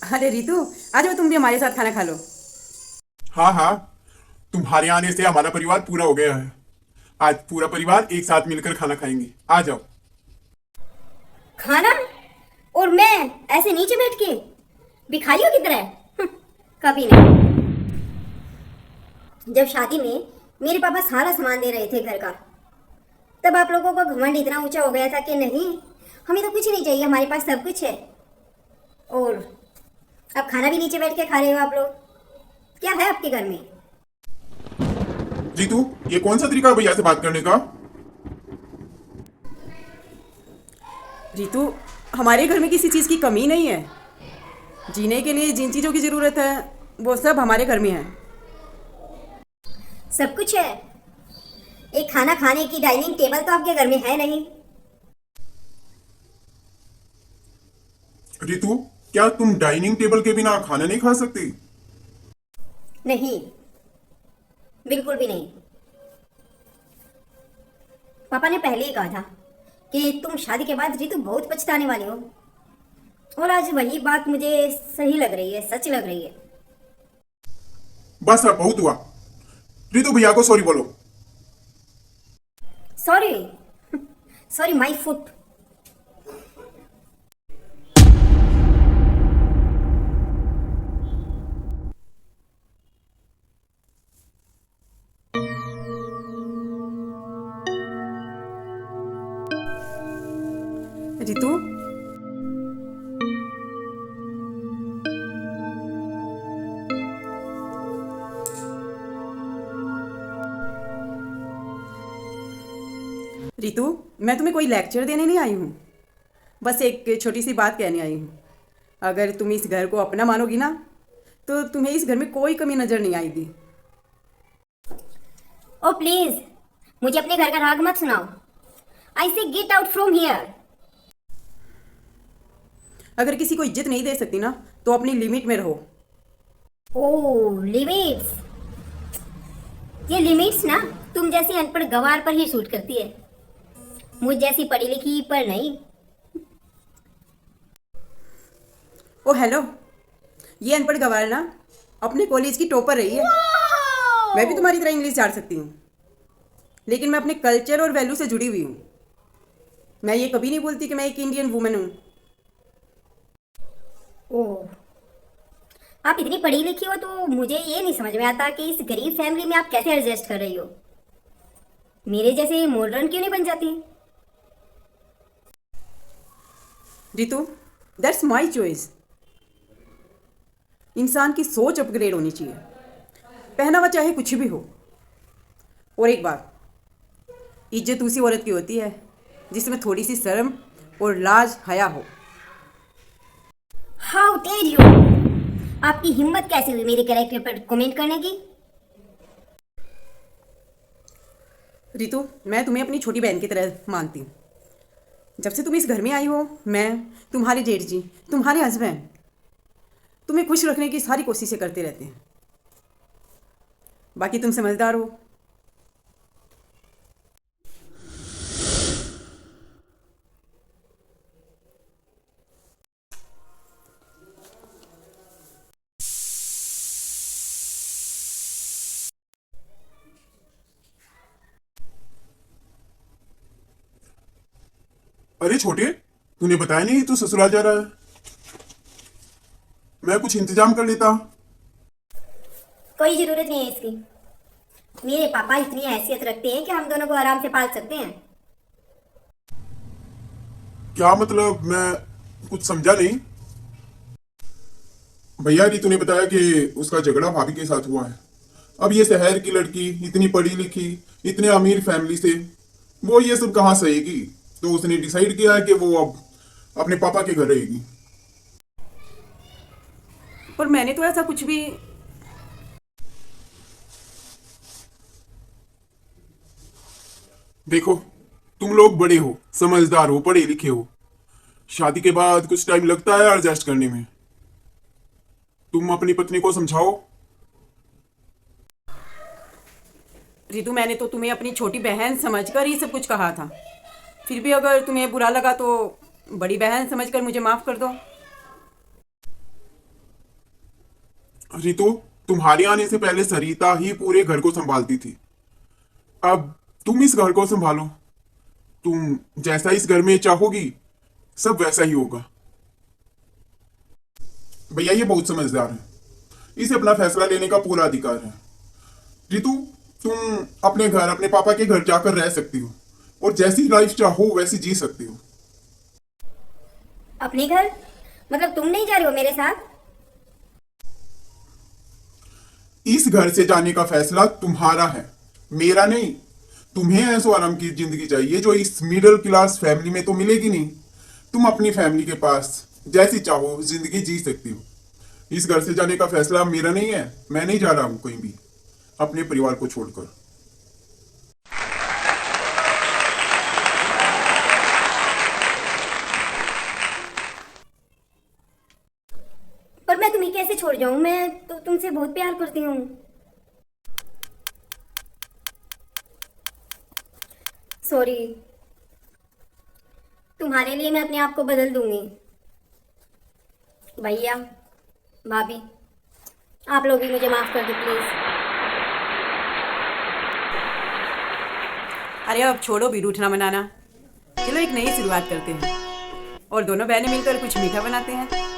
अरे रितु, आ जाओ तुम भी हमारे साथ खाना खा लो। हाँ हाँ। तुम्हारे आने से हमारा परिवार पूरा हो गया है। आज पूरा परिवार एक साथ मिलकर खाना खाएंगे। आ जाओ। खाना? और मैं ऐसे नीचे बैठ के भिखारियों की तरह? कभी नहीं। जब शादी में मेरे पापा सारा सामान दे रहे थे घर का, तब आप लोगों का घमंड इतना ऊंचा हो गया था कि नहीं, हमें तो कुछ नहीं चाहिए, हमारे पास सब कुछ है। और अब खाना भी नीचे बैठ के खा रहे हो आप लोग। क्या है आपके घर में? जीतू, ये कौन सा तरीका है भैया से बात करने का? रितु, हमारे घर में किसी चीज़ की कमी नहीं है। जीने के लिए जिन चीज़ों की ज़रूरत है वो सब हमारे घर में है। सब कुछ है। एक खाना खाने की डाइनिंग टेबल तो आपके घर में है नहीं। रितु, क्या तुम डाइनिंग टेबल के बिना खाना नहीं खा सकती? नहीं, बिल्कुल भी नहीं। पापा ने पहले ही कहा था कि तुम शादी के बाद रितु बहुत पछताने वाले हो। और आज वही बात मुझे सही लग रही है, सच लग रही है। बस अब बहुत हुआ। रितु, भैया को सॉरी बोलो। Sorry. Sorry my foot. Ritu, Ritu, मैं तुम्हें कोई लेक्चर देने नहीं आई हूँ। बस एक छोटी सी बात कहने आई हूँ। अगर तुम इस घर को अपना मानोगी ना, तो तुम्हें इस घर में कोई कमी नज़र नहीं आएगी। ओ प्लीज, मुझे अपने घर का राग मत सुनाओ। आई से गेट आउट फ्रॉम हियर। अगर किसी को इज्जत नहीं दे सकती ना, तो अपनी लिमिट में रहो। ओ लिमिट्स। ये लिमिट्स ना तुम जैसी अनपढ़ गवार पर ही सूट करती है, मुझ जैसी पढ़ी लिखी पर नहीं। ओ हेलो, ये अनपढ़ गवार ना अपने कॉलेज की टॉपर रही है। मैं भी तुम्हारी तरह इंग्लिश झाड़ सकती हूँ, लेकिन मैं अपने कल्चर और वैल्यू से जुड़ी हुई हूँ। मैं ये कभी नहीं बोलती कि मैं एक इंडियन वुमेन हूँ। ओह, आप इतनी पढ़ी लिखी हो तो मुझे ये नहीं समझ में आता कि इस गरीब फैमिली में आप कैसे एडजस्ट कर रही हो। मेरे जैसे मॉडर्न क्यों नहीं बन जाती? Ritu, that's my choice. इंसान की सोच अपग्रेड होनी चाहिए, पहनावा चाहे कुछ भी हो। और एक बात, इज्जत उसी औरत की होती है जिसमें थोड़ी सी शर्म और लाज हया हो। How dare you! आपकी हिम्मत कैसे हुई मेरे कैरेक्टर पर कमेंट करने की? रितु, मैं तुम्हें अपनी छोटी बहन की तरह मानती हूँ। जब से तुम इस घर में आई हो, मैं, तुम्हारे जेठ जी, तुम्हारे हस्बैंड तुम्हें खुश रखने की सारी कोशिशें करते रहते हैं। बाकी तुम समझदार हो। अरे छोटे, तूने बताया नहीं तू ससुराल जा रहा है। मैं कुछ इंतजाम कर लेता। कोई जरूरत नहीं है इसकी। मेरे पापा इतनी हैसियत रखते हैं कि हम दोनों को आराम से पाल सकते हैं। क्या मतलब? मैं कुछ समझा नहीं। भैया जी, तूने बताया कि उसका झगड़ा भाभी के साथ हुआ है। अब ये शहर की लड़की, इतनी पढ़ी लिखी, इतने अमीर फैमिली से, वो ये सब कहाँ सहेगी? तो उसने डिसाइड किया है कि वो अब अपने पापा के घर रहेगी। और मैंने तो ऐसा कुछ भी। देखो, तुम लोग बड़े हो, समझदार हो, पढ़े लिखे हो। शादी के बाद कुछ टाइम लगता है एडजस्ट करने में। तुम अपनी पत्नी को समझाओ। रितु, मैंने तो तुम्हें अपनी छोटी बहन समझकर ही सब कुछ कहा था। फिर भी अगर तुम्हें बुरा लगा तो बड़ी बहन समझकर मुझे माफ़ कर दो। रितु, तुम्हारे आने से पहले सरिता ही पूरे घर को संभालती थी। अब तुम इस घर को संभालो। तुम जैसा इस घर में चाहोगी सब वैसा ही होगा। भैया ये बहुत समझदार है, इसे अपना फैसला लेने का पूरा अधिकार है। रितु, तुम अपने घर, अपने पापा के घर जाकर रह सकती हो और जैसी लाइफ चाहो वैसी जी सकती हो। अपने घर मतलब तुम नहीं जा रहे हो मेरे साथ? इस घर से जाने का फैसला तुम्हारा है, मेरा नहीं। तुम्हें ऐसो आराम की जिंदगी चाहिए जो इस मिडिल क्लास फैमिली में तो मिलेगी नहीं। तुम अपनी फैमिली के पास जैसी चाहो जिंदगी जी सकती हो। इस घर से जाने का फैसला मेरा नहीं है। मैं नहीं जा रहा हूं कहीं भी अपने परिवार को छोड़कर। पर मैं तुम्हें कैसे छोड़ जाऊं? मैं तो तुमसे बहुत प्यार करती हूँ। सॉरी, तुम्हारे लिए मैं अपने आप को बदल दूंगी। भैया, भाभी, आप लोग भी मुझे माफ कर दो प्लीज। अरे अब छोड़ो भी रूठना मनाना। चलो एक नई शुरुआत करते हैं और दोनों बहनें मिलकर कुछ मीठा बनाते हैं।